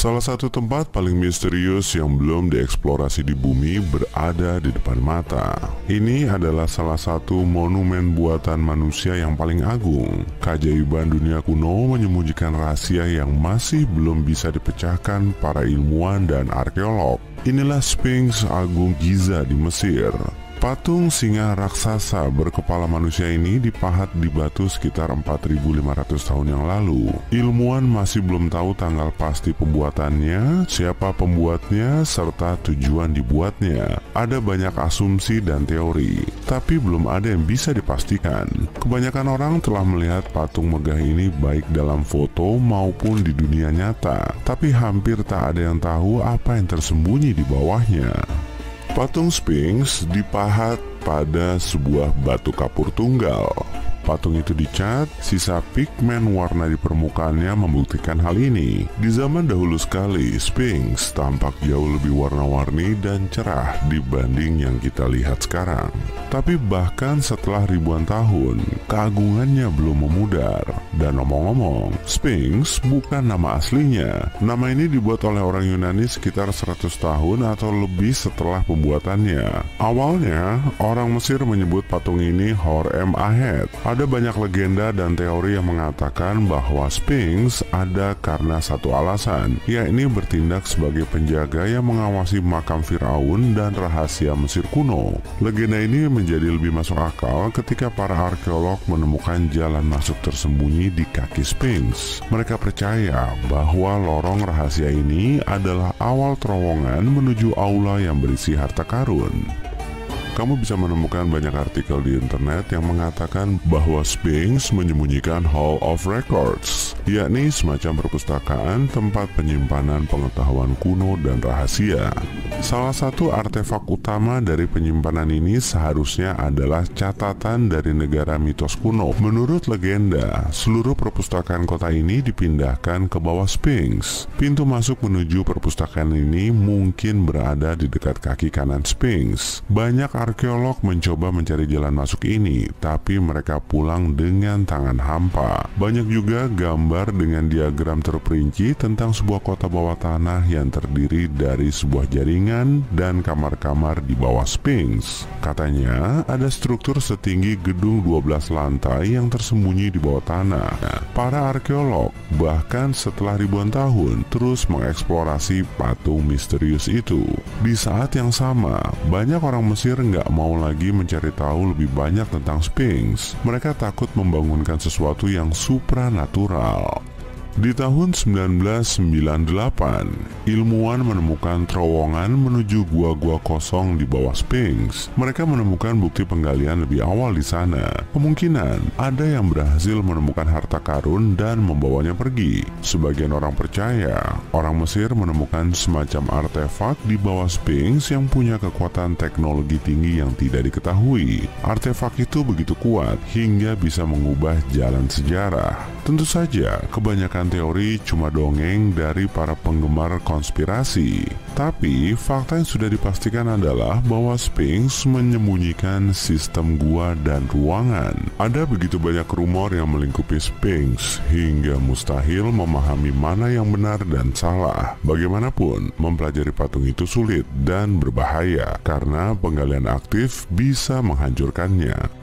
Salah satu tempat paling misterius yang belum dieksplorasi di bumi berada di depan mata. Ini adalah salah satu monumen buatan manusia yang paling agung. Keajaiban dunia kuno menyembunyikan rahasia yang masih belum bisa dipecahkan para ilmuwan dan arkeolog. Inilah Sphinx Agung Giza di Mesir. Patung singa raksasa berkepala manusia ini dipahat di batu sekitar 4.500 tahun yang lalu. Ilmuwan masih belum tahu tanggal pasti pembuatannya, siapa pembuatnya, serta tujuan dibuatnya. Ada banyak asumsi dan teori, tapi belum ada yang bisa dipastikan. Kebanyakan orang telah melihat patung megah ini baik dalam foto maupun di dunia nyata, tapi hampir tak ada yang tahu apa yang tersembunyi di bawahnya. Patung Sphinx dipahat pada sebuah batu kapur tunggal. Patung itu dicat, sisa pigmen warna di permukaannya membuktikan hal ini. Di zaman dahulu sekali, Sphinx tampak jauh lebih warna-warni dan cerah dibanding yang kita lihat sekarang. Tapi bahkan setelah ribuan tahun, keagungannya belum memudar. Dan ngomong-ngomong, Sphinx bukan nama aslinya. Nama ini dibuat oleh orang Yunani sekitar 100 tahun atau lebih setelah pembuatannya. Awalnya, orang Mesir menyebut patung ini Hor-em-Ahet. Ada banyak legenda dan teori yang mengatakan bahwa Sphinx ada karena satu alasan, yakni bertindak sebagai penjaga yang mengawasi makam Firaun dan rahasia Mesir kuno. Legenda ini menjadi lebih masuk akal ketika para arkeolog menemukan jalan masuk tersembunyi di kaki Sphinx. Mereka percaya bahwa lorong rahasia ini adalah awal terowongan menuju aula yang berisi harta karun. Kamu bisa menemukan banyak artikel di internet yang mengatakan bahwa Sphinx menyembunyikan Hall of Records, yakni semacam perpustakaan tempat penyimpanan pengetahuan kuno dan rahasia. Salah satu artefak utama dari penyimpanan ini seharusnya adalah catatan dari negara mitos kuno. Menurut legenda, seluruh perpustakaan kota ini dipindahkan ke bawah Sphinx. Pintu masuk menuju perpustakaan ini mungkin berada di dekat kaki kanan Sphinx. Banyak arkeolog mencoba mencari jalan masuk ini, tapi mereka pulang dengan tangan hampa. Banyak juga gambar dengan diagram terperinci tentang sebuah kota bawah tanah yang terdiri dari sebuah jaringan dan kamar-kamar di bawah Sphinx. Katanya ada struktur setinggi gedung 12 lantai yang tersembunyi di bawah tanah. Para arkeolog bahkan setelah ribuan tahun terus mengeksplorasi patung misterius itu. Di saat yang sama, banyak orang Mesir nggak mau lagi mencari tahu lebih banyak tentang Sphinx. Mereka takut membangunkan sesuatu yang supranatural. Di tahun 1998, ilmuwan menemukan terowongan menuju gua-gua kosong di bawah Sphinx. Mereka menemukan bukti penggalian lebih awal di sana. Kemungkinan ada yang berhasil menemukan harta karun dan membawanya pergi. Sebagian orang percaya, orang Mesir menemukan semacam artefak di bawah Sphinx yang punya kekuatan teknologi tinggi yang tidak diketahui. Artefak itu begitu kuat hingga bisa mengubah jalan sejarah. Tentu saja, kebanyakan teori cuma dongeng dari para penggemar konspirasi. Tapi fakta yang sudah dipastikan adalah bahwa Sphinx menyembunyikan sistem gua dan ruangan. Ada begitu banyak rumor yang melingkupi Sphinx hingga mustahil memahami mana yang benar dan salah. Bagaimanapun, mempelajari patung itu sulit dan berbahaya karena penggalian aktif bisa menghancurkannya.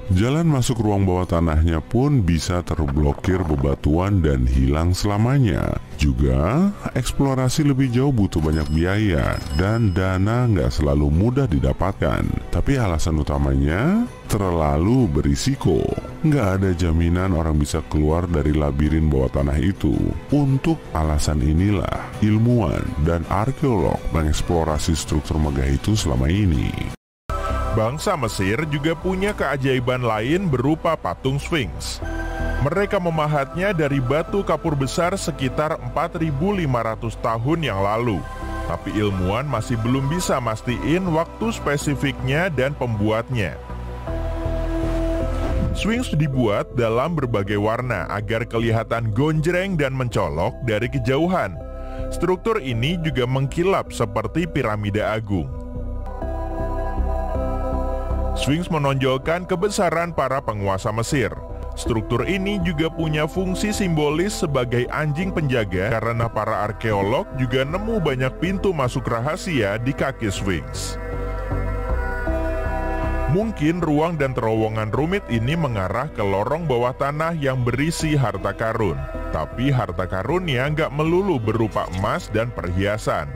Jalan masuk ruang bawah tanahnya pun bisa terblokir bebatuan dan hilang selamanya. Juga, eksplorasi lebih jauh butuh banyak biaya dan dana nggak selalu mudah didapatkan. Tapi alasan utamanya, terlalu berisiko. Nggak ada jaminan orang bisa keluar dari labirin bawah tanah itu. Untuk alasan inilah, ilmuwan dan arkeolog mengeksplorasi struktur megah itu selama ini. Bangsa Mesir juga punya keajaiban lain berupa patung Sphinx. Mereka memahatnya dari batu kapur besar sekitar 4.500 tahun yang lalu. Tapi ilmuwan masih belum bisa mastiin waktu spesifiknya dan pembuatnya. Sphinx dibuat dalam berbagai warna agar kelihatan gonjreng dan mencolok dari kejauhan. Struktur ini juga mengkilap seperti piramida agung. Sphinx menonjolkan kebesaran para penguasa Mesir. Struktur ini juga punya fungsi simbolis sebagai anjing penjaga karena para arkeolog juga nemu banyak pintu masuk rahasia di kaki Sphinx. Mungkin ruang dan terowongan rumit ini mengarah ke lorong bawah tanah yang berisi harta karun. Tapi harta karunnya nggak melulu berupa emas dan perhiasan.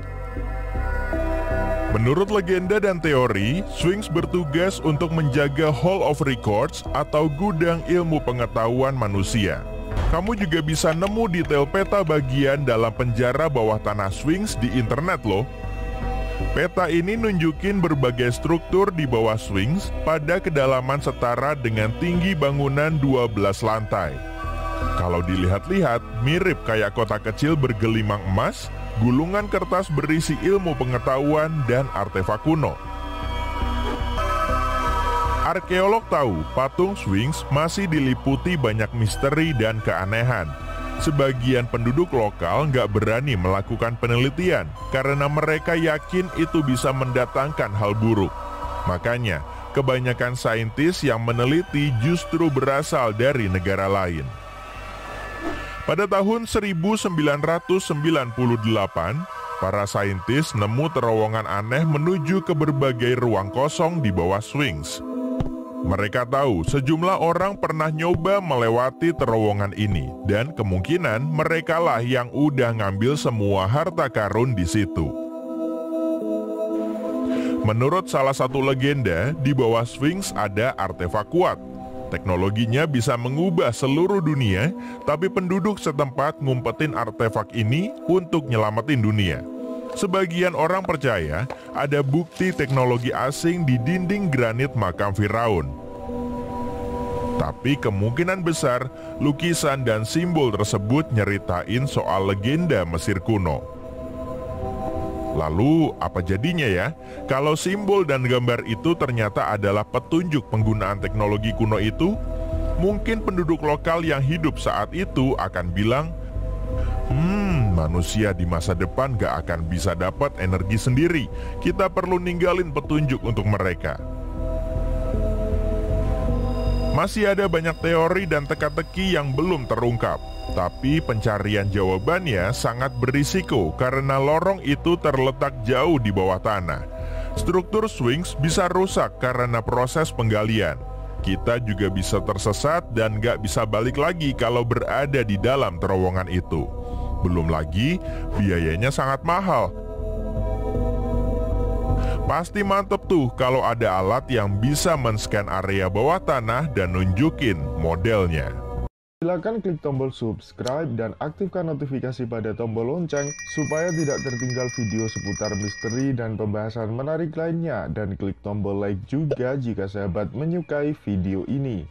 Menurut legenda dan teori, Sphinx bertugas untuk menjaga Hall of Records atau gudang ilmu pengetahuan manusia. Kamu juga bisa nemu detail peta bagian dalam penjara bawah tanah Sphinx di internet loh. Peta ini nunjukin berbagai struktur di bawah Sphinx pada kedalaman setara dengan tinggi bangunan 12 lantai. Kalau dilihat-lihat, mirip kayak kota kecil bergelimang emas, gulungan kertas berisi ilmu pengetahuan dan artefak kuno. Arkeolog tahu patung Sphinx masih diliputi banyak misteri dan keanehan. Sebagian penduduk lokal nggak berani melakukan penelitian karena mereka yakin itu bisa mendatangkan hal buruk. Makanya, kebanyakan saintis yang meneliti justru berasal dari negara lain. Pada tahun 1998, para saintis nemu terowongan aneh menuju ke berbagai ruang kosong di bawah Sphinx. Mereka tahu sejumlah orang pernah nyoba melewati terowongan ini, dan kemungkinan merekalah yang udah ngambil semua harta karun di situ. Menurut salah satu legenda, di bawah Sphinx ada artefak kuat. Teknologinya bisa mengubah seluruh dunia, tapi penduduk setempat ngumpetin artefak ini untuk nyelamatin dunia. Sebagian orang percaya ada bukti teknologi asing di dinding granit makam Firaun. Tapi kemungkinan besar lukisan dan simbol tersebut nyeritain soal legenda Mesir kuno. Lalu apa jadinya ya? Kalau simbol dan gambar itu ternyata adalah petunjuk penggunaan teknologi kuno itu, mungkin penduduk lokal yang hidup saat itu akan bilang, manusia di masa depan gak akan bisa dapat energi sendiri. Kita perlu ninggalin petunjuk untuk mereka. Masih ada banyak teori dan teka-teki yang belum terungkap. Tapi pencarian jawabannya sangat berisiko karena lorong itu terletak jauh di bawah tanah. Struktur Sphinx bisa rusak karena proses penggalian. Kita juga bisa tersesat dan gak bisa balik lagi kalau berada di dalam terowongan itu. Belum lagi, biayanya sangat mahal. Pasti mantep tuh kalau ada alat yang bisa men-scan area bawah tanah dan nunjukin modelnya. Silakan klik tombol subscribe dan aktifkan notifikasi pada tombol lonceng supaya tidak tertinggal video seputar misteri dan pembahasan menarik lainnya, dan klik tombol like juga jika sahabat menyukai video ini.